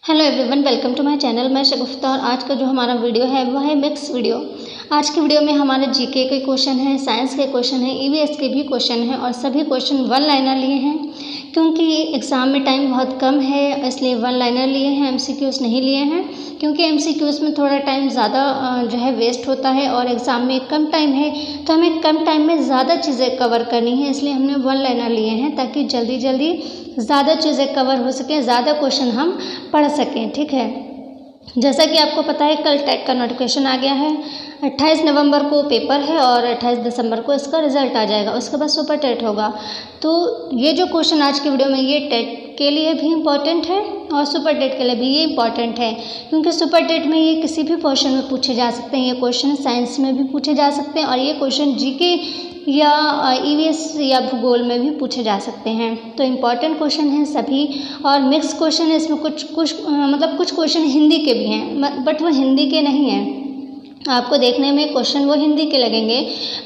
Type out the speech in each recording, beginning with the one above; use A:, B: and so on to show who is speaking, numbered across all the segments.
A: Hello everyone, welcome to my channel. मैं शगुफ्ता और आज का जो हमारा वीडियो है वह है मिक्स वीडियो। आज की वीडियो में हमारे जीके के क्वेश्चन हैं, साइंस के क्वेश्चन हैं, ईवीएस के भी क्वेश्चन हैं और सभी क्वेश्चन वन लाइनर लिए हैं। क्योंकि एग्ज़ाम में टाइम बहुत कम है इसलिए वन लाइनर लिए हैं, एमसीक्यूज़ नहीं लिए हैं। क्योंकि एमसीक्यूज़ में थोड़ा टाइम ज़्यादा जो है वेस्ट होता है और एग्ज़ाम में कम टाइम है तो हमें कम टाइम में ज़्यादा चीज़ें कवर करनी है, इसलिए हमने वन लाइनर लिए हैं ताकि जल्दी जल्दी ज़्यादा चीज़ें कवर हो सकें, ज़्यादा क्वेश्चन हम पढ़ सकें। ठीक है, जैसा कि आपको पता है कल टेट का नोटिफिकेशन आ गया है। 28 नवंबर को पेपर है और 28 दिसंबर को इसका रिज़ल्ट आ जाएगा, उसके बाद सुपर टेट होगा। तो ये जो क्वेश्चन आज की वीडियो में ये टेट के लिए भी इम्पॉर्टेंट है और सुपर टेट के लिए भी ये इम्पॉर्टेंट है। क्योंकि सुपर टेट में ये किसी भी पोर्शन में पूछे जा सकते हैं, ये क्वेश्चन साइंस में भी पूछे जा सकते हैं और ये क्वेश्चन जीके या ईवीएस या भूगोल में भी पूछे जा सकते हैं। तो इम्पॉर्टेंट क्वेश्चन हैं सभी और मिक्स क्वेश्चन है। इसमें कुछ क्वेश्चन हिंदी के भी हैं बट वो हिंदी के नहीं हैं। आपको देखने में क्वेश्चन वो हिंदी के लगेंगे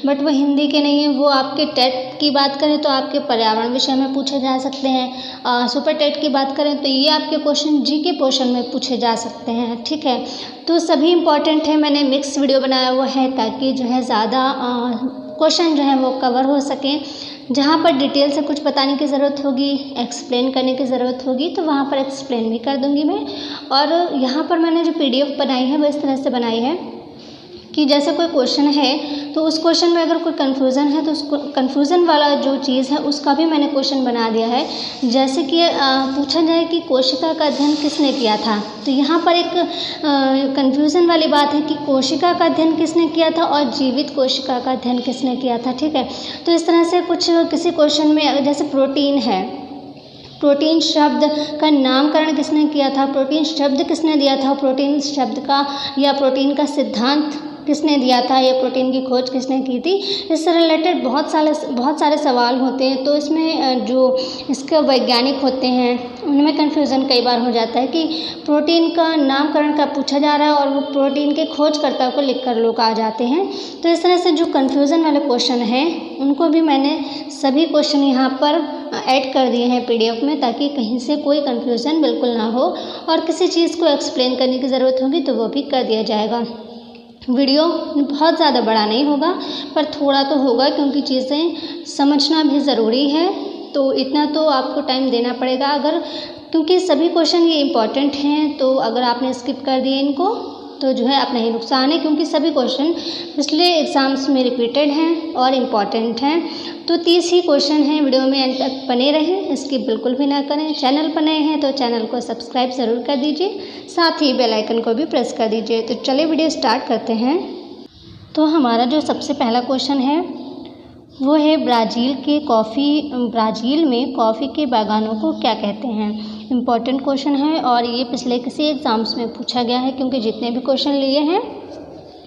A: बट वो हिंदी के नहीं हैं। वो आपके टेट की बात करें तो आपके पर्यावरण विषय में पूछे जा सकते हैं। सुपर टेट की बात करें तो ये आपके क्वेश्चन जीके पोर्शन में पूछे जा सकते हैं। ठीक है, तो सभी इम्पॉर्टेंट है। मैंने मिक्स वीडियो बनाया हुआ है ताकि जो है ज़्यादा क्वेश्चन जो है वो कवर हो सकें। जहाँ पर डिटेल से कुछ बताने की ज़रूरत होगी, एक्सप्लेन करने की ज़रूरत होगी तो वहाँ पर एक्सप्लेन भी कर दूँगी मैं। और यहाँ पर मैंने जो PDF बनाई है वो इस तरह से बनाई है कि जैसे कोई क्वेश्चन है तो उस क्वेश्चन में अगर कोई कन्फ्यूज़न है तो उस कन्फ्यूज़न वाला जो चीज़ है उसका भी मैंने क्वेश्चन बना दिया है। जैसे कि पूछा जाए कि कोशिका का अध्ययन किसने किया था, तो यहाँ पर एक कन्फ्यूज़न वाली बात है कि कोशिका का अध्ययन किसने किया था और जीवित कोशिका का अध्ययन किसने किया था। ठीक है, तो इस तरह से किसी क्वेश्चन में जैसे प्रोटीन है, प्रोटीन शब्द का नामकरण किसने किया था, प्रोटीन शब्द किसने दिया था, प्रोटीन शब्द का या प्रोटीन का सिद्धांत किसने दिया था या प्रोटीन की खोज किसने की थी। इससे रिलेटेड बहुत सारे सवाल होते हैं। तो इसमें जो इसके वैज्ञानिक होते हैं उनमें कन्फ्यूज़न कई बार हो जाता है कि प्रोटीन का नामकरण का पूछा जा रहा है और वो प्रोटीन के खोजकर्ता को लिख कर लोग आ जाते हैं। तो इस तरह से जो कन्फ्यूज़न वाले क्वेश्चन हैं उनको भी मैंने सभी क्वेश्चन यहाँ पर ऐड कर दिए हैं PDF में ताकि कहीं से कोई कन्फ्यूज़न बिल्कुल ना हो और किसी चीज़ को एक्सप्लेन करने की ज़रूरत होगी तो वो भी कर दिया जाएगा। वीडियो बहुत ज़्यादा बड़ा नहीं होगा पर थोड़ा तो होगा क्योंकि चीज़ें समझना भी ज़रूरी है। तो इतना तो आपको टाइम देना पड़ेगा क्योंकि सभी क्वेश्चन ये इम्पॉर्टेंट हैं। तो अगर आपने स्किप कर दिए इनको तो जो है अपना ही नुकसान है, क्योंकि सभी क्वेश्चन पिछले एग्ज़ाम्स में रिपीटेड हैं और इम्पॉर्टेंट हैं। तो 30 ही क्वेश्चन हैं। वीडियो में अंत तक बने रहें, स्किप बिल्कुल भी ना करें। चैनल पर नए हैं तो चैनल को सब्सक्राइब ज़रूर कर दीजिए, साथ ही बेल आइकन को भी प्रेस कर दीजिए। तो चलिए वीडियो स्टार्ट करते हैं। तो हमारा जो सबसे पहला क्वेश्चन है वो है ब्राज़ील में कॉफ़ी के बागानों को क्या कहते हैं। इम्पॉर्टेंट क्वेश्चन है और ये पिछले किसी एग्ज़ाम्स में पूछा गया है क्योंकि जितने भी क्वेश्चन लिए हैं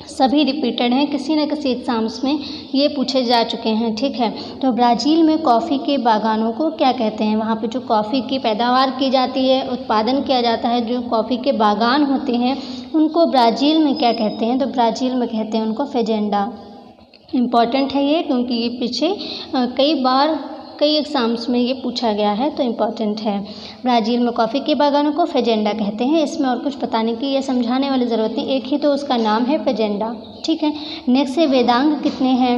A: सभी रिपीटेड हैं, किसी न किसी एग्ज़ाम्स में ये पूछे जा चुके हैं। ठीक है, तो ब्राज़ील में कॉफ़ी के बागानों को क्या कहते हैं। वहाँ पे जो कॉफ़ी की पैदावार की जाती है, उत्पादन किया जाता है, जो कॉफ़ी के बागान होते हैं उनको ब्राज़ील में क्या कहते हैं, तो ब्राज़ील में कहते हैं उनको फेजेंडा। इम्पॉर्टेंट है ये क्योंकि ये पीछे कई एग्ज़ाम्स में ये पूछा गया है तो इम्पॉर्टेंट है। ब्राज़ील में कॉफ़ी के बागानों को फेजेंडा कहते हैं। इसमें और कुछ बताने की या समझाने वाली ज़रूरत नहीं, एक ही तो उसका नाम है फेजेंडा। ठीक है, नेक्स्ट है वेदांग कितने हैं।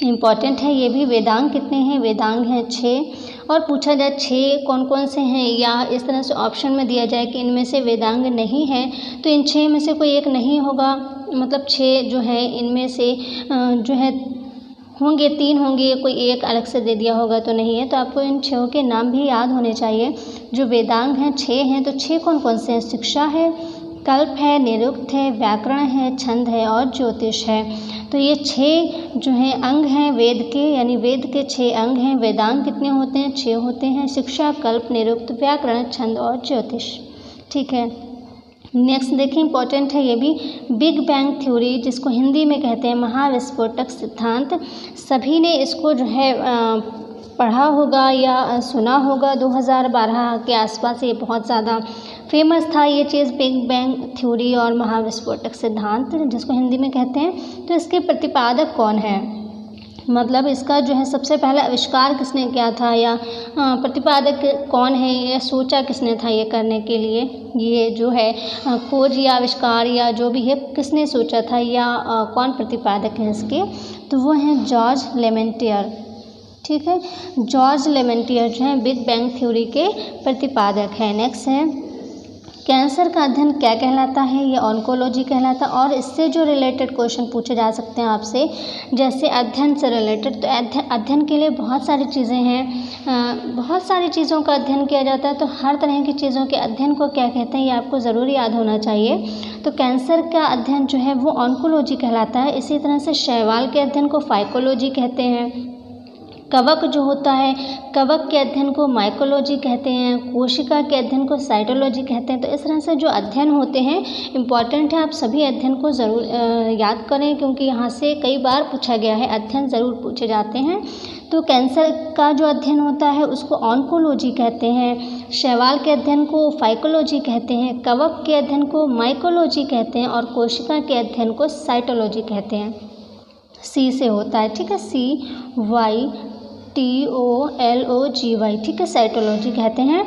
A: इम्पॉर्टेंट है ये भी, वेदांग कितने हैं, वेदांग हैं 6। और पूछा जाए 6 कौन कौन से हैं या इस तरह से ऑप्शन में दिया जाए कि इनमें से वेदांग नहीं है तो इन 6 में से कोई एक नहीं होगा। मतलब 6 जो है इनमें से जो है होंगे 3 होंगे, कोई एक अलग से दे दिया होगा तो नहीं है। तो आपको इन 6 के नाम भी याद होने चाहिए। जो वेदांग हैं 6 हैं, तो 6 कौन कौन से हैं, शिक्षा है, कल्प है, निरुक्त है, व्याकरण है, छंद है और ज्योतिष है। तो ये 6 जो हैं अंग हैं वेद के, यानी वेद के 6 अंग हैं। वेदांग कितने होते हैं, 6 होते हैं, शिक्षा, कल्प, निरुक्त, व्याकरण, छंद और ज्योतिष। ठीक है, नेक्स्ट देखिए इम्पॉर्टेंट है ये भी, बिग बैंग थ्योरी जिसको हिंदी में कहते हैं महाविस्फोटक सिद्धांत। सभी ने इसको जो है पढ़ा होगा या सुना होगा। 2012 के आसपास ये बहुत ज़्यादा फेमस था ये चीज़, बिग बैंग थ्योरी और महाविस्फोटक सिद्धांत जिसको हिंदी में कहते हैं। तो इसके प्रतिपादक कौन है, मतलब इसका जो है सबसे पहला आविष्कार किसने किया था, या प्रतिपादक कौन है, या सोचा किसने था ये करने के लिए, ये जो है खोज या आविष्कार या जो भी है किसने सोचा था, या कौन प्रतिपादक है इसके, तो वो हैं जॉर्ज लेमेंटियर। ठीक है, जॉर्ज लेमेंटियर जो है बिग बैंग थ्योरी के प्रतिपादक हैं। नेक्स्ट है कैंसर का अध्ययन क्या कहलाता है, ये ऑन्कोलॉजी कहलाता है। और इससे जो रिलेटेड क्वेश्चन पूछे जा सकते हैं आपसे, जैसे अध्ययन से रिलेटेड, तो अध्ययन के लिए बहुत सारी चीज़ें हैं, बहुत सारी चीज़ों का अध्ययन किया जाता है, तो हर तरह की चीज़ों के अध्ययन को क्या कहते हैं ये आपको ज़रूर याद होना चाहिए। तो कैंसर का अध्ययन जो है वो ऑन्कोलॉजी कहलाता है। इसी तरह से शैवाल के अध्ययन को फाइकोलॉजी कहते हैं। कवक जो होता है, कवक के अध्ययन को माइकोलॉजी कहते हैं। कोशिका के अध्ययन को साइटोलॉजी कहते हैं। तो इस तरह से जो अध्ययन होते हैं इम्पॉर्टेंट है, आप सभी अध्ययन को ज़रूर याद करें, क्योंकि यहाँ से कई बार पूछा गया है, अध्ययन ज़रूर पूछे जाते हैं। तो कैंसर का जो अध्ययन होता है उसको ऑन्कोलॉजी कहते हैं, शैवाल के अध्ययन को फाइकोलॉजी कहते हैं, कवक के अध्ययन को माइकोलॉजी कहते हैं, और कोशिका के अध्ययन को साइटोलॉजी कहते हैं। सी से होता है, ठीक है, CYTOLOGY, ठीक है, साइटोलॉजी कहते हैं।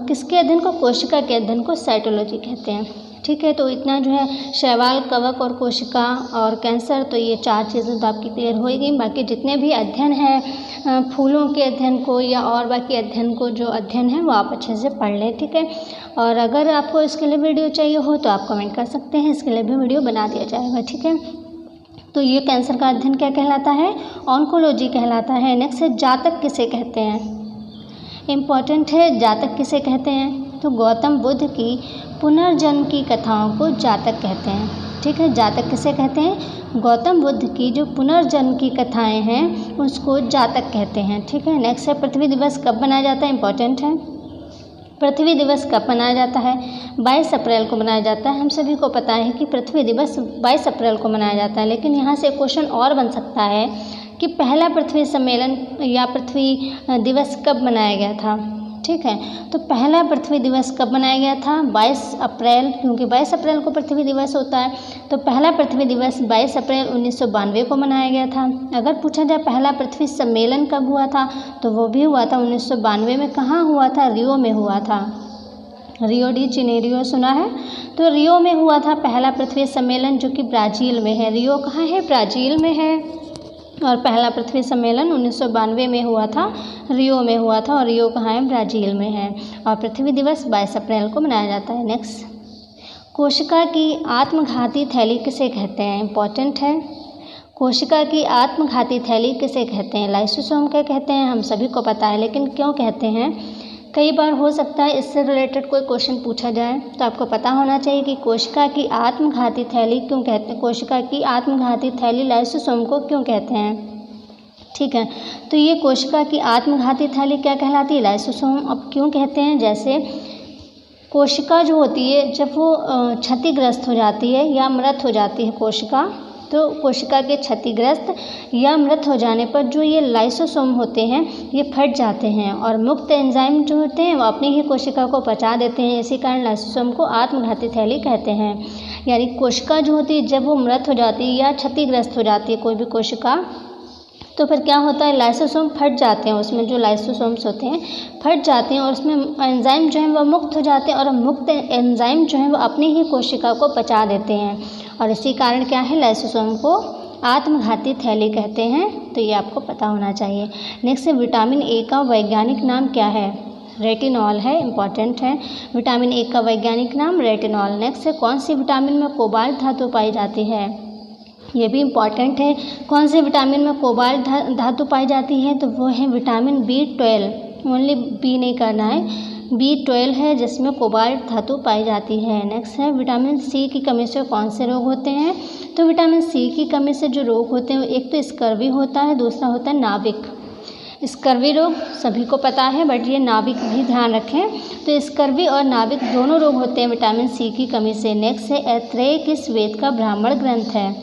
A: किसके अध्ययन को, कोशिका के अध्ययन को साइटोलॉजी कहते हैं। ठीक है, तो इतना जो है शैवाल, कवक और कोशिका और कैंसर, तो ये 4 चीज़ें तो आपकी क्लियर हो गई। बाकी जितने भी अध्ययन हैं, फूलों के अध्ययन को या और बाकी अध्ययन को, जो अध्ययन है वो आप अच्छे से पढ़ लें। ठीक है, और अगर आपको इसके लिए वीडियो चाहिए हो तो आप कमेंट कर सकते हैं, इसके लिए भी वीडियो बना दिया जाएगा। ठीक है, तो ये कैंसर का अध्ययन क्या कहलाता है, ऑन्कोलॉजी कहलाता है। नेक्स्ट है जातक किसे कहते हैं, इम्पॉर्टेंट है, जातक किसे कहते हैं, तो गौतम बुद्ध की पुनर्जन्म की कथाओं को जातक कहते हैं। ठीक है, जातक किसे कहते हैं, गौतम बुद्ध की जो पुनर्जन्म की कथाएं हैं उसको जातक कहते हैं। ठीक है, नेक्स्ट है पृथ्वी दिवस कब मनाया जाता है, इम्पॉर्टेंट है, पृथ्वी दिवस कब मनाया जाता है, 22 अप्रैल को मनाया जाता है। हम सभी को पता है कि पृथ्वी दिवस 22 अप्रैल को मनाया जाता है, लेकिन यहाँ से क्वेश्चन और बन सकता है कि पहला पृथ्वी सम्मेलन या पृथ्वी दिवस कब मनाया गया था। ठीक है, तो पहला पृथ्वी दिवस कब मनाया गया था, 22 अप्रैल, क्योंकि 22 अप्रैल को पृथ्वी दिवस होता है। तो पहला पृथ्वी दिवस 22 अप्रैल 1992 को मनाया गया था। अगर पूछा जाए पहला पृथ्वी सम्मेलन कब हुआ था, तो वो भी हुआ था 1992 में। कहाँ हुआ था, रियो में हुआ था, रियो डी जेनेरियो सुना है, तो रियो में हुआ था पहला पृथ्वी सम्मेलन, जो कि ब्राज़ील में है। रियो कहाँ है, ब्राज़ील में है, और पहला पृथ्वी सम्मेलन 1992 में हुआ था, रियो में हुआ था, और रियो कहाँ है, ब्राज़ील में है। और पृथ्वी दिवस 22 अप्रैल को मनाया जाता है। नेक्स्ट, कोशिका की आत्मघाती थैली किसे कहते हैं, इम्पॉर्टेंट है, कोशिका की आत्मघाती थैली किसे कहते हैं, लाइसोसोम क्या कहते हैं, हम सभी को पता है, लेकिन क्यों कहते हैं, कई बार हो सकता है इससे रिलेटेड कोई क्वेश्चन पूछा जाए, तो आपको पता होना चाहिए कि कोशिका की आत्मघाती थैली क्यों कहते हैं, कोशिका की आत्मघाती थैली लाइसोसोम को क्यों कहते हैं। ठीक है, तो ये कोशिका की आत्मघाती थैली क्या कहलाती है, लाइसोसोम। अब क्यों कहते हैं, जैसे कोशिका जो होती है जब वो क्षतिग्रस्त हो जाती है या मृत हो जाती है कोशिका, तो कोशिका के क्षतिग्रस्त या मृत हो जाने पर जो ये लाइसोसोम होते हैं ये फट जाते हैं, और मुक्त एंजाइम जो होते हैं वो अपनी ही कोशिका को पचा देते हैं। इसी कारण लाइसोसोम को आत्मघाती थैली कहते हैं। यानी कोशिका जो होती है जब वो मृत हो जाती है या क्षतिग्रस्त हो जाती है कोई भी कोशिका, तो फिर क्या होता है, लाइसोसोम फट जाते हैं, उसमें जो लाइसोसोम्स होते हैं फट जाते हैं, और उसमें एंजाइम जो है वो मुक्त हो जाते हैं, और मुक्त एंजाइम जो है वो अपनी ही कोशिका को पचा देते हैं, और इसी कारण क्या है, लाइसोसोम को आत्मघाती थैली कहते हैं। तो ये आपको पता होना चाहिए। नेक्स्ट है विटामिन ए का वैज्ञानिक नाम क्या है, रेटिनॉल है, इम्पॉर्टेंट है, विटामिन ए का वैज्ञानिक नाम रेटिनॉल। नेक्स्ट है कौन सी विटामिन में कोबाल्ट धातु पाई जाती है, ये भी इम्पॉर्टेंट है, कौन से विटामिन में कोबाल्ट धातु पाई जाती है, तो वो है विटामिन B12, ओनली बी नहीं करना है, B12 है जिसमें कोबाल्ट धातु पाई जाती है। नेक्स्ट है विटामिन सी की कमी से कौन से रोग होते हैं, तो विटामिन सी की कमी से जो रोग होते हैं एक तो स्कर्वी होता है, दूसरा होता है नाभिक। स्कर्वी रोग सभी को पता है, बट ये नाभिक भी ध्यान रखें, तो स्कर्वी और नाभिक दोनों रोग होते हैं विटामिन सी की कमी से। नेक्स्ट है ऐत्रेय किस वेद का ब्राह्मण ग्रंथ है,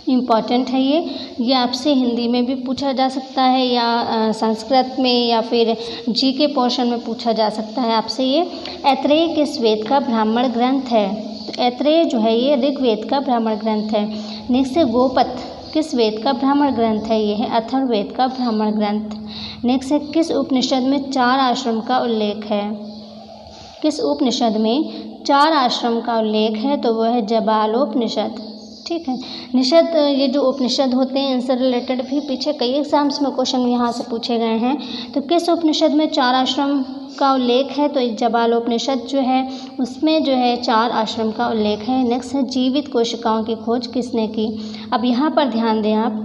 A: इम्पॉर्टेंट है ये आपसे हिंदी में भी पूछा जा सकता है या संस्कृत में या फिर जीके पोर्शन में पूछा जा सकता है आपसे। ये ऐत्रेय किस वेद का ब्राह्मण ग्रंथ है, तो ऐत्रेय जो है ये ऋग्वेद का ब्राह्मण ग्रंथ है। नेक्स्ट है गोपथ किस वेद का ब्राह्मण ग्रंथ है? ये है अथर्ववेद का ब्राह्मण ग्रंथ। नेक्स्ट है किस उपनिषद में 4 आश्रम का उल्लेख है? किस उपनिषद में 4 आश्रम का उल्लेख है? तो वह है जबालोपनिषद। ठीक है, निषद ये जो उपनिषद होते हैं इनसे रिलेटेड भी पीछे कई एग्जाम्स में क्वेश्चन यहाँ से पूछे गए हैं। तो किस उपनिषद में 4 आश्रम का उल्लेख है? तो जबालोपनिषद जो है उसमें जो है 4 आश्रम का उल्लेख है। नेक्स्ट है जीवित कोशिकाओं की खोज किसने की? अब यहाँ पर ध्यान दें आप,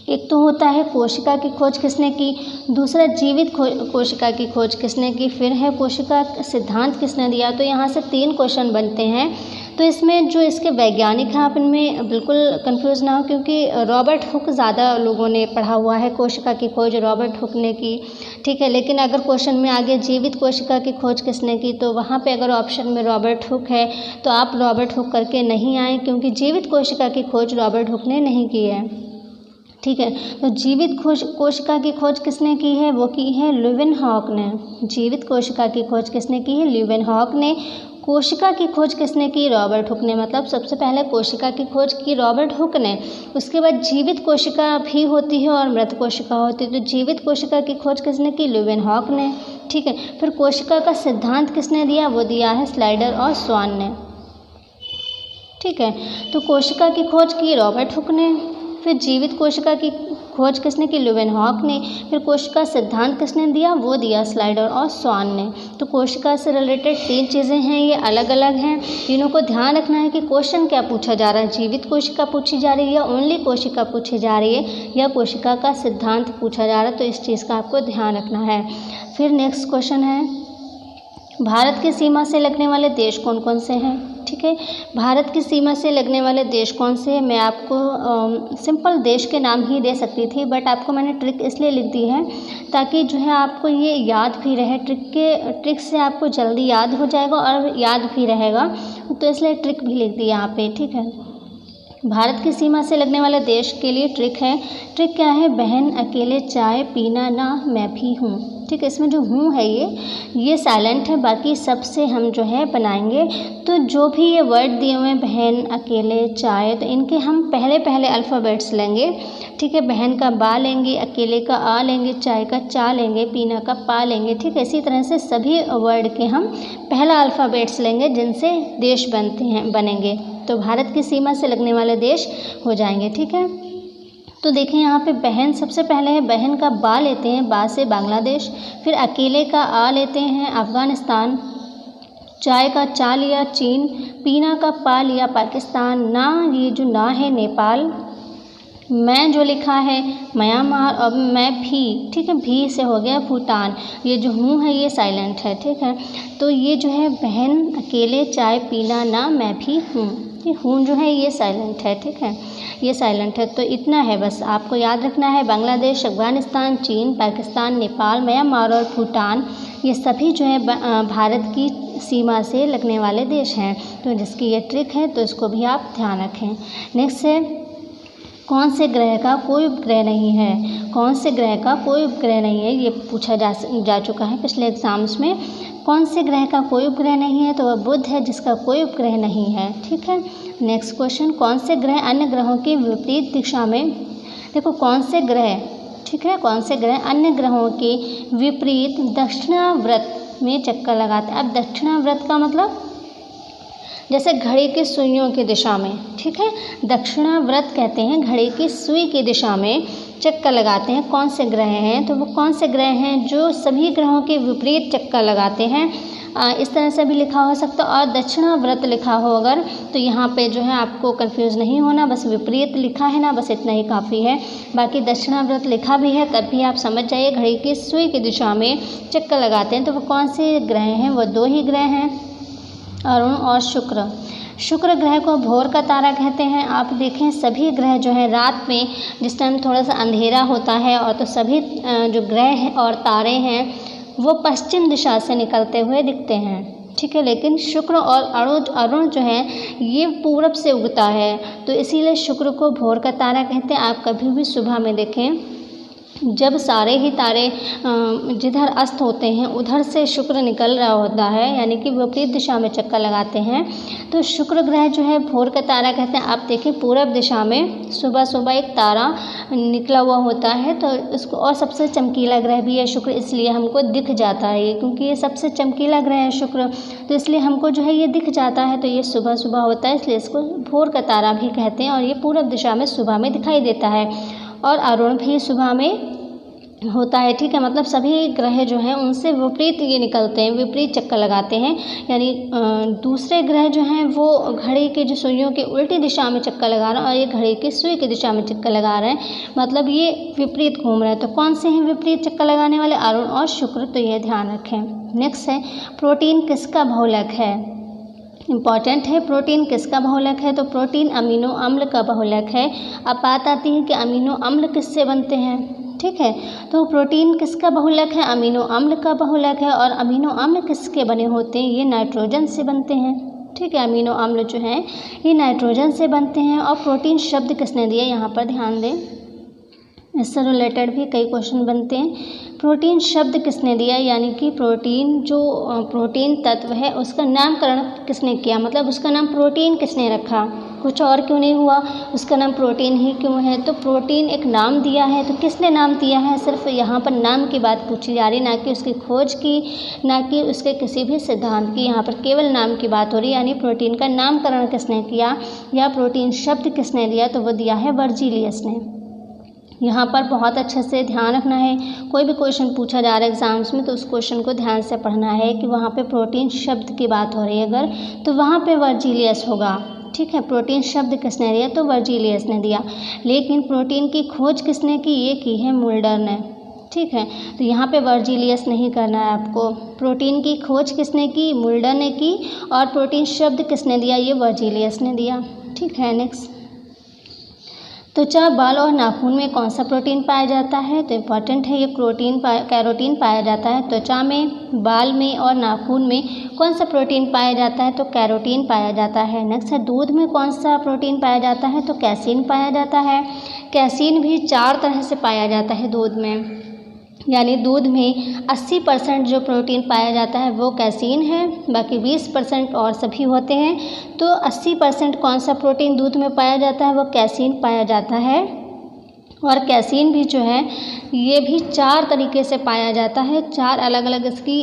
A: एक तो होता है कोशिका की खोज किसने की, दूसरा जीवित कोशिका की खोज किसने की, फिर है कोशिका सिद्धांत किसने दिया। तो यहाँ से 3 क्वेश्चन बनते हैं। तो इसमें जो इसके वैज्ञानिक हैं आप इनमें बिल्कुल कंफ्यूज ना हो, क्योंकि रॉबर्ट हुक ज़्यादा लोगों ने पढ़ा हुआ है कोशिका की खोज रॉबर्ट हुक ने की। ठीक है, लेकिन अगर क्वेश्चन में आगे जीवित कोशिका की खोज किसने की, तो वहाँ पे अगर ऑप्शन में रॉबर्ट हुक है तो आप रॉबर्ट हुक करके नहीं आए, क्योंकि जीवित कोशिका की खोज रॉबर्ट हुक ने नहीं की है। ठीक है, तो जीवित कोशिका की खोज किसने की है? वो की है ल्यूवेनहॉक ने। जीवित कोशिका की खोज किसने की है? ल्यूवेनहॉक ने। कोशिका की खोज किसने की? रॉबर्ट हुक ने। मतलब सबसे पहले कोशिका की खोज की रॉबर्ट हुक ने, उसके बाद जीवित कोशिका भी होती है और मृत कोशिका होती है। तो जीवित कोशिका की खोज किसने की? ल्यूवेनहॉक ने। ठीक है, फिर कोशिका का सिद्धांत किसने दिया? वो दिया है स्लाइडर और स्वान ने। ठीक है, तो कोशिका की खोज की रॉबर्ट हुक ने, फिर जीवित कोशिका की खोज किसने की? ल्यूवेनहॉक ने। फिर कोशिका सिद्धांत किसने दिया? वो दिया स्लाइडर और स्वान ने। तो कोशिका से रिलेटेड 3 चीज़ें हैं, ये अलग अलग हैं। तीनों को ध्यान रखना है कि क्वेश्चन क्या पूछा जा रहा है, जीवित कोशिका पूछी जा रही है या ओनली कोशिका पूछी जा रही है या कोशिका का सिद्धांत पूछा जा रहा है। तो इस चीज़ का आपको ध्यान रखना है। फिर नेक्स्ट क्वेश्चन है भारत की सीमा से लगने वाले देश कौन कौन से हैं? ठीक है, भारत की सीमा से लगने वाले देश कौन से हैं? मैं आपको सिंपल देश के नाम ही दे सकती थी, बट आपको मैंने ट्रिक इसलिए लिख दी है ताकि जो है आपको ये याद भी रहे। ट्रिक से आपको जल्दी याद हो जाएगा और याद भी रहेगा, तो इसलिए ट्रिक भी लिख दी यहाँ पे। ठीक है, भारत की सीमा से लगने वाले देश के लिए ट्रिक है। ट्रिक क्या है? बहन अकेले चाय पीना ना मैं भी हूँ। ठीक है, इसमें जो हूँ है ये साइलेंट है, बाकी सब से हम जो है बनाएंगे। तो जो भी ये वर्ड दिए हुए हैं बहन अकेले चाय, तो इनके हम पहले अल्फ़ाबेट्स लेंगे। ठीक है, बहन का बा लेंगे, अकेले का आ लेंगे, चाय का चा लेंगे, पीना का पा लेंगे। ठीक है, इसी तरह से सभी वर्ड के हम पहला अल्फ़ाबेट्स लेंगे जिनसे देश बनेंगे। तो भारत की सीमा से लगने वाले देश हो जाएंगे। ठीक है, तो देखें यहाँ पे बहन सबसे पहले है, बहन का बा लेते हैं, बा से बांग्लादेश। फिर अकेले का आ लेते हैं अफ़गानिस्तान, चाय का चा लिया चीन, पीना का पा लिया पाकिस्तान, ना ये जो ना है नेपाल, मैं जो लिखा है म्यांमार, और मैं भी, ठीक है, भी से हो गया भूटान। ये जो हूँ है ये साइलेंट है। ठीक है, तो ये जो है बहन अकेले चाय पीना ना मैं भी हूँ, ये हूँ जो है ये साइलेंट है। ठीक है, ये साइलेंट है। तो इतना है बस आपको याद रखना है। बांग्लादेश, अफ़गानिस्तान, चीन, पाकिस्तान, नेपाल, म्यांमार और भूटान, ये सभी जो है भारत की सीमा से लगने वाले देश हैं। तो जिसकी ये ट्रिक है तो इसको भी आप ध्यान रखें। नेक्स्ट है कौन से ग्रह का कोई उपग्रह नहीं है? कौन से ग्रह का कोई उपग्रह नहीं है, ये पूछा जा चुका है पिछले एग्जाम्स में। कौन से ग्रह का कोई उपग्रह नहीं है? तो वह बुध है जिसका कोई उपग्रह नहीं है। ठीक है, नेक्स्ट क्वेश्चन, कौन से ग्रह अन्य ग्रहों के विपरीत दिशा में, देखो कौन से ग्रह, ठीक है, कौन से ग्रह अन्य ग्रहों के विपरीत दक्षिणाव्रत में चक्कर लगाते हैं? अब दक्षिणाव्रत का मतलब जैसे घड़ी की सुइयों की दिशा में। ठीक है, दक्षिणाव्रत कहते हैं घड़ी की सुई की दिशा में चक्कर लगाते हैं। कौन से ग्रह हैं? तो वो कौन से ग्रह हैं जो सभी ग्रहों के विपरीत चक्कर लगाते हैं? इस तरह से भी लिखा हो सकता है, और दक्षिणाव्रत लिखा हो अगर, तो यहाँ पे जो है आपको कंफ्यूज नहीं होना, बस विपरीत लिखा है ना, बस इतना ही काफ़ी है। बाकी दक्षिणाव्रत लिखा भी है तब भी आप समझ जाइए घड़ी की सुई की दिशा में चक्कर लगाते हैं। तो वो कौन से ग्रह हैं? वो 2 ही ग्रह हैं, अरुण और शुक्र। शुक्र ग्रह को भोर का तारा कहते हैं। आप देखें सभी ग्रह जो है रात में जिस टाइम थोड़ा सा अंधेरा होता है, और तो सभी जो ग्रह और तारे हैं वो पश्चिम दिशा से निकलते हुए दिखते हैं। ठीक है, लेकिन शुक्र और अरुण जो है ये पूरब से उगता है, तो इसीलिए शुक्र को भोर का तारा कहते हैं। आप कभी भी सुबह में देखें जब सारे ही तारे जिधर अस्त होते हैं उधर से शुक्र निकल रहा होता है, यानी कि विपरीत दिशा में चक्कर लगाते हैं, तो शुक्र ग्रह जो है भोर का तारा कहते हैं। आप देखिए पूरब दिशा में सुबह सुबह एक तारा निकला हुआ होता है, तो इसको और सबसे चमकीला ग्रह भी है शुक्र, इसलिए हमको दिख जाता है ये, क्योंकि ये सबसे चमकीला ग्रह है शुक्र, तो इसलिए हमको जो है ये दिख जाता है। तो ये सुबह सुबह होता है, इसलिए इसको भोर का तारा भी कहते हैं। और ये पूरब दिशा में सुबह में दिखाई देता है, और अरुण भी सुबह में होता है, ठीक है। मतलब सभी ग्रह जो हैं उनसे विपरीत ये निकलते हैं, विपरीत चक्कर लगाते हैं, यानी दूसरे ग्रह जो हैं वो घड़ी के जो सुइयों के उल्टी दिशा में चक्कर लगा रहे हैं, और ये घड़ी की सुई की दिशा में चक्कर लगा रहे हैं, मतलब ये विपरीत घूम रहे हैं। तो कौन से हैं विपरीत चक्कर लगाने वाले? अरुण और शुक्र, तो ये ध्यान रखें। नेक्स्ट है, प्रोटीन किसका बहुलक है? इम्पॉर्टेंट है, प्रोटीन किसका बहुलक है? तो प्रोटीन अमीनो अम्ल का बहुलक है। अब बात आती है कि अमीनो अम्ल किससे बनते हैं, ठीक है। तो प्रोटीन किसका बहुलक है? अमीनो अम्ल का बहुलक है। और अमीनो अम्ल किसके बने होते हैं? ये नाइट्रोजन से बनते हैं, ठीक है। अमीनो अम्ल जो हैं ये नाइट्रोजन से बनते हैं। और प्रोटीन शब्द किसने दिया, यहाँ पर ध्यान दें, इससे रिलेटेड भी कई क्वेश्चन बनते हैं। प्रोटीन शब्द किसने दिया, यानी कि प्रोटीन जो प्रोटीन तत्व है उसका नामकरण किसने किया, मतलब उसका नाम प्रोटीन किसने रखा, कुछ और क्यों नहीं हुआ, उसका नाम प्रोटीन ही क्यों है? तो प्रोटीन एक नाम दिया है, तो किसने नाम दिया है? सिर्फ यहाँ पर नाम की बात पूछी जा रही, ना कि उसकी खोज की, ना कि उसके किसी भी सिद्धांत की, यहाँ पर केवल नाम की बात हो रही है। यानी प्रोटीन का नामकरण किसने किया या प्रोटीन शब्द किसने दिया, तो वो दिया है वर्जीलियस ने। यहाँ पर बहुत अच्छे से ध्यान रखना है, कोई भी क्वेश्चन पूछा जा रहा है एग्जाम्स में तो उस क्वेश्चन को ध्यान से पढ़ना है कि वहाँ पे प्रोटीन शब्द की बात हो रही है अगर, तो वहाँ पे वर्जीलियस होगा, ठीक है। प्रोटीन शब्द किसने दिया, तो वर्जीलियस ने दिया। लेकिन प्रोटीन की खोज किसने की, ये की है मुल्डर ने, ठीक है। तो यहाँ पे वर्जीलियस नहीं करना है आपको। प्रोटीन की खोज किसने की, मुल्डर ने की, और प्रोटीन शब्द किसने दिया, ये वर्जीलियस ने दिया, ठीक है। नेक्स्ट, त्वचा, बाल और नाखून में कौन सा प्रोटीन पाया जाता है? तो इम्पॉर्टेंट है, ये कैरोटीन पाया जाता है। त्वचा में, बाल में और नाखून में कौन सा प्रोटीन पाया जाता है? तो कैरोटीन पाया जाता है। नेक्स्ट है, दूध में कौन सा प्रोटीन पाया जाता है? तो कैसीन पाया जाता है। कैसीन भी 4 तरह से पाया जाता है दूध में, यानी दूध में 80% जो प्रोटीन पाया जाता है वो कैसीन है, बाकी 20% और सभी होते हैं। तो 80% कौन सा प्रोटीन दूध में पाया जाता है, वो कैसीन पाया जाता है। और कैसीन भी जो है ये भी 4 तरीके से पाया जाता है, 4 अलग अलग इसकी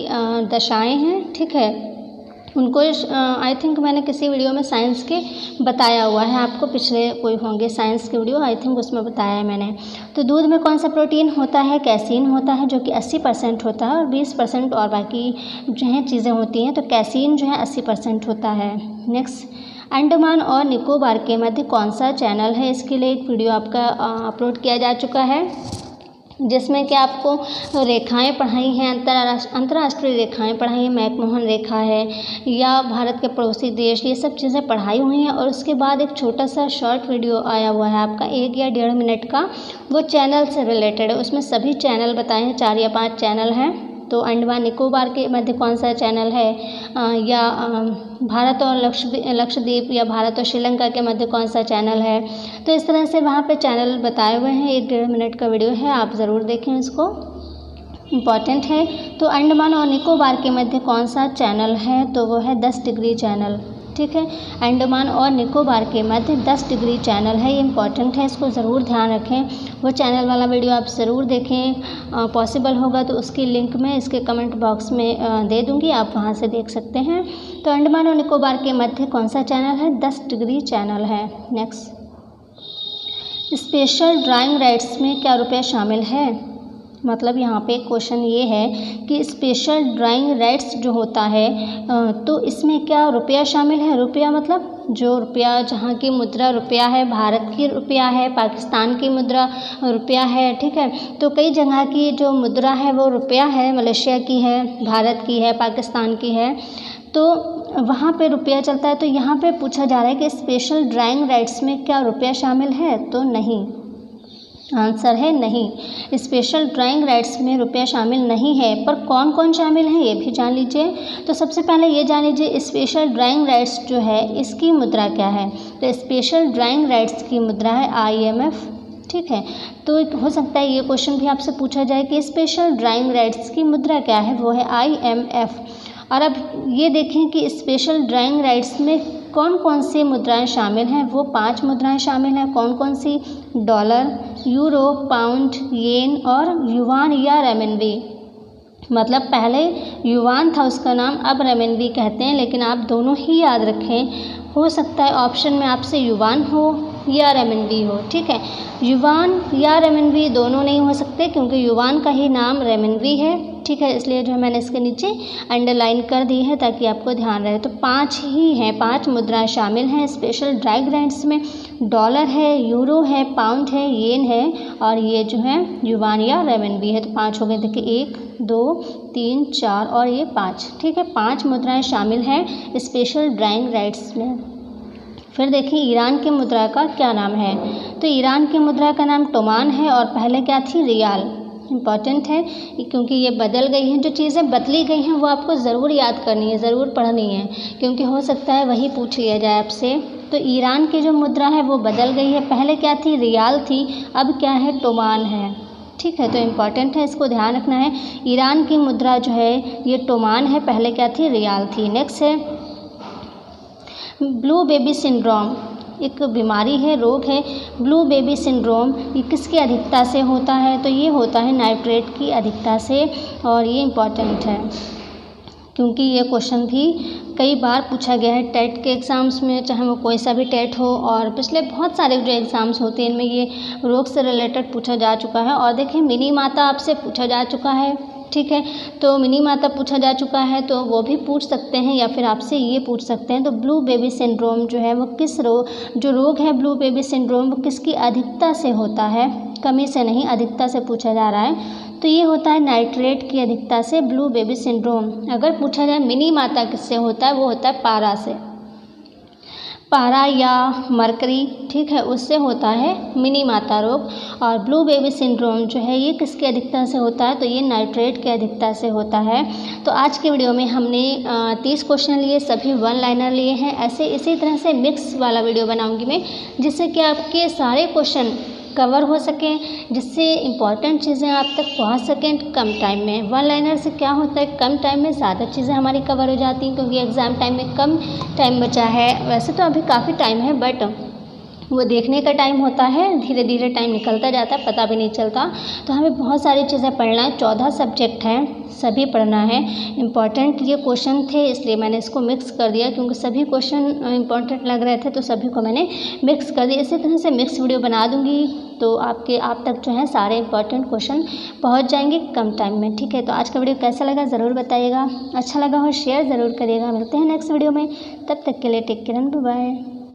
A: दशाएं हैं, ठीक है। उनको आई थिंक मैंने किसी वीडियो में साइंस के बताया हुआ है, आपको पिछले कोई होंगे साइंस के वीडियो, आई थिंक उसमें बताया है मैंने। तो दूध में कौन सा प्रोटीन होता है? कैसीन होता है, जो कि 80% होता है, और 20% और बाकी जो हैं चीज़ें होती हैं। तो कैसीन जो है 80% होता है। नेक्स्ट, अंडमान और निकोबार के मध्य कौन सा चैनल है? इसके लिए एक वीडियो आपका अपलोड किया जा चुका है, जिसमें कि आपको रेखाएं पढ़ाई हैं, अंतर्राष्ट्रीय रेखाएं पढ़ाई हैं, मैकमोहन रेखा है या भारत के पड़ोसी देश, ये सब चीज़ें पढ़ाई हुई हैं। और उसके बाद एक छोटा सा शॉर्ट वीडियो आया हुआ है आपका 1 या 1.5 मिनट का, वो चैनल से रिलेटेड है, उसमें सभी चैनल बताए हैं, 4 या 5 चैनल हैं। तो अंडमान निकोबार के मध्य कौन सा चैनल है, या भारत और लक्षद्वीप या भारत और श्रीलंका के मध्य कौन सा चैनल है। तो इस तरह से वहाँ पे चैनल बताए हुए हैं, 1-1.5 मिनट का वीडियो है, आप ज़रूर देखें इसको, इम्पॉर्टेंट है। तो अंडमान और निकोबार के मध्य कौन सा चैनल है, तो वो है 10 डिग्री चैनल, ठीक है। अंडमान और निकोबार के मध्य 10 डिग्री चैनल है, ये इम्पॉर्टेंट है, इसको ज़रूर ध्यान रखें। वो चैनल वाला वीडियो आप ज़रूर देखें, पॉसिबल होगा तो उसकी लिंक मैं इसके कमेंट बॉक्स में दे दूँगी, आप वहाँ से देख सकते हैं। तो अंडमान और निकोबार के मध्य कौन सा चैनल है? 10 डिग्री चैनल है। नेक्स्ट, स्पेशल ड्राइंग राइट्स में क्या रुपया शामिल है? मतलब यहाँ पे क्वेश्चन ये है कि स्पेशल ड्राइंग राइट्स जो होता है तो इसमें क्या रुपया शामिल है? रुपया मतलब जो रुपया, जहाँ की मुद्रा रुपया है, भारत की रुपया है, पाकिस्तान की मुद्रा रुपया है, ठीक है। तो कई जगह की जो मुद्रा है वो रुपया है, मलेशिया की है, भारत की है, पाकिस्तान की है, तो वहाँ पे रुपया चलता है। तो यहाँ पे पूछा जा रहा है कि स्पेशल ड्राइंग राइट्स में क्या रुपया शामिल है? तो नहीं, आंसर है नहीं, स्पेशल ड्राइंग राइट्स में रुपया शामिल नहीं है। पर कौन कौन शामिल है ये भी जान लीजिए। तो सबसे पहले ये जान लीजिए स्पेशल ड्राइंग राइट्स जो है इसकी मुद्रा क्या है। तो स्पेशल ड्राइंग राइट्स की मुद्रा है IMF, ठीक है। तो हो सकता है ये क्वेश्चन भी आपसे पूछा जाए कि स्पेशल ड्राइंग राइट्स की मुद्रा क्या है, वो है IMF। और अब ये देखें कि स्पेशल ड्राइंग राइट्स में कौन कौन सी मुद्राएं शामिल हैं। वो 5 मुद्राएं शामिल हैं। कौन कौन सी? डॉलर, यूरो, पाउंड, येन और युवान या रेमिनबी। मतलब पहले युवान था उसका नाम, अब रेमिनबी कहते हैं, लेकिन आप दोनों ही याद रखें। हो सकता है ऑप्शन में आपसे युवान हो या रेमिनबी हो, ठीक है। युवान या रेमिनबी दोनों नहीं हो सकते, क्योंकि युवान का ही नाम रेमिनबी है, ठीक है। इसलिए जो है मैंने इसके नीचे अंडरलाइन कर दी है ताकि आपको ध्यान रहे। तो 5 ही हैं, 5 मुद्राएं शामिल हैं स्पेशल ड्राइंग राइट्स में। डॉलर है, यूरो है, पाउंड है, येन है और ये जो है युवान या रेमिनबी है। तो 5 हो गए। देखिए 1 2 3 4 और ये 5, ठीक है। 5 मुद्राएं शामिल हैं स्पेशल ड्राइंग राइट्स में। फिर देखिए ईरान की मुद्रा का क्या नाम है। तो ईरान की मुद्रा का नाम टोमान है और पहले क्या थी? रियाल। इम्पॉर्टेंट है क्योंकि ये बदल गई हैं। जो चीज़ें बदली गई हैं वो आपको ज़रूर याद करनी है, ज़रूर पढ़नी है, क्योंकि हो सकता है वही पूछ लिया जाए आपसे। तो ईरान की जो मुद्रा है वो बदल गई है। पहले क्या थी? रियाल थी, अब क्या है? टोमान है, ठीक है। तो इम्पॉर्टेंट है, इसको ध्यान रखना है। ईरान की मुद्रा जो है ये टोमान है, पहले क्या थी? रियाल थी। नेक्स्ट है ब्लू बेबी सिंड्रोम। एक बीमारी है, रोग है ब्लू बेबी सिंड्रोम। ये किसकी अधिकता से होता है? तो ये होता है नाइट्रेट की अधिकता से। और ये इम्पॉर्टेंट है क्योंकि ये क्वेश्चन भी कई बार पूछा गया है टेट के एग्ज़ाम्स में, चाहे वो कोई सा भी टेट हो और पिछले बहुत सारे जो एग्ज़ाम्स होते हैं इनमें ये रोग से रिलेटेड पूछा जा चुका है। और देखिए मिनी माता आपसे पूछा जा चुका है, ठीक है। तो मिनी माता पूछा जा चुका है तो वो भी पूछ सकते हैं या फिर आपसे ये पूछ सकते हैं। तो ब्लू बेबी सिंड्रोम जो है वो किस जो रोग है ब्लू बेबी सिंड्रोम वो किसकी अधिकता से होता है? कमी से नहीं, अधिकता से पूछा जा रहा है। तो ये होता है नाइट्रेट की अधिकता से ब्लू बेबी सिंड्रोम। अगर पूछा जाए मिनी माता किससे होता है, वो होता है पारा से, पारा या मरकरी, ठीक है, उससे होता है मिनी माता रोग। और ब्लू बेबी सिंड्रोम जो है ये किसकी अधिकता से होता है? तो ये नाइट्रेट की अधिकता से होता है। तो आज के वीडियो में हमने 30 क्वेश्चन लिए, सभी 1 लाइनर लिए हैं। ऐसे इसी तरह से मिक्स वाला वीडियो बनाऊंगी मैं, जिससे कि आपके सारे क्वेश्चन कवर हो सकें, जिससे इम्पॉर्टेंट चीज़ें आप तक पहुंच सकें कम टाइम में। 1 लाइनर से क्या होता है, कम टाइम में ज़्यादा चीज़ें हमारी कवर हो जाती हैं, क्योंकि एग्ज़ाम टाइम में कम टाइम बचा है। वैसे तो अभी काफ़ी टाइम है, बट वो देखने का टाइम होता है, धीरे धीरे टाइम निकलता जाता है, पता भी नहीं चलता। तो हमें बहुत सारी चीज़ें पढ़ना है, 14 सब्जेक्ट हैं, सभी पढ़ना है। इम्पॉर्टेंट ये क्वेश्चन थे इसलिए मैंने इसको मिक्स कर दिया, क्योंकि सभी क्वेश्चन इम्पॉर्टेंट लग रहे थे तो सभी को मैंने मिक्स कर दिया। इसी तरह से मिक्स वीडियो बना दूँगी तो आप तक जो है सारे इंपॉर्टेंट क्वेश्चन पहुंच जाएंगे कम टाइम में, ठीक है। तो आज का वीडियो कैसा लगा ज़रूर बताइएगा, अच्छा लगा हो शेयर ज़रूर करिएगा। मिलते हैं नेक्स्ट वीडियो में, तब तक के लिए take care and bye bye.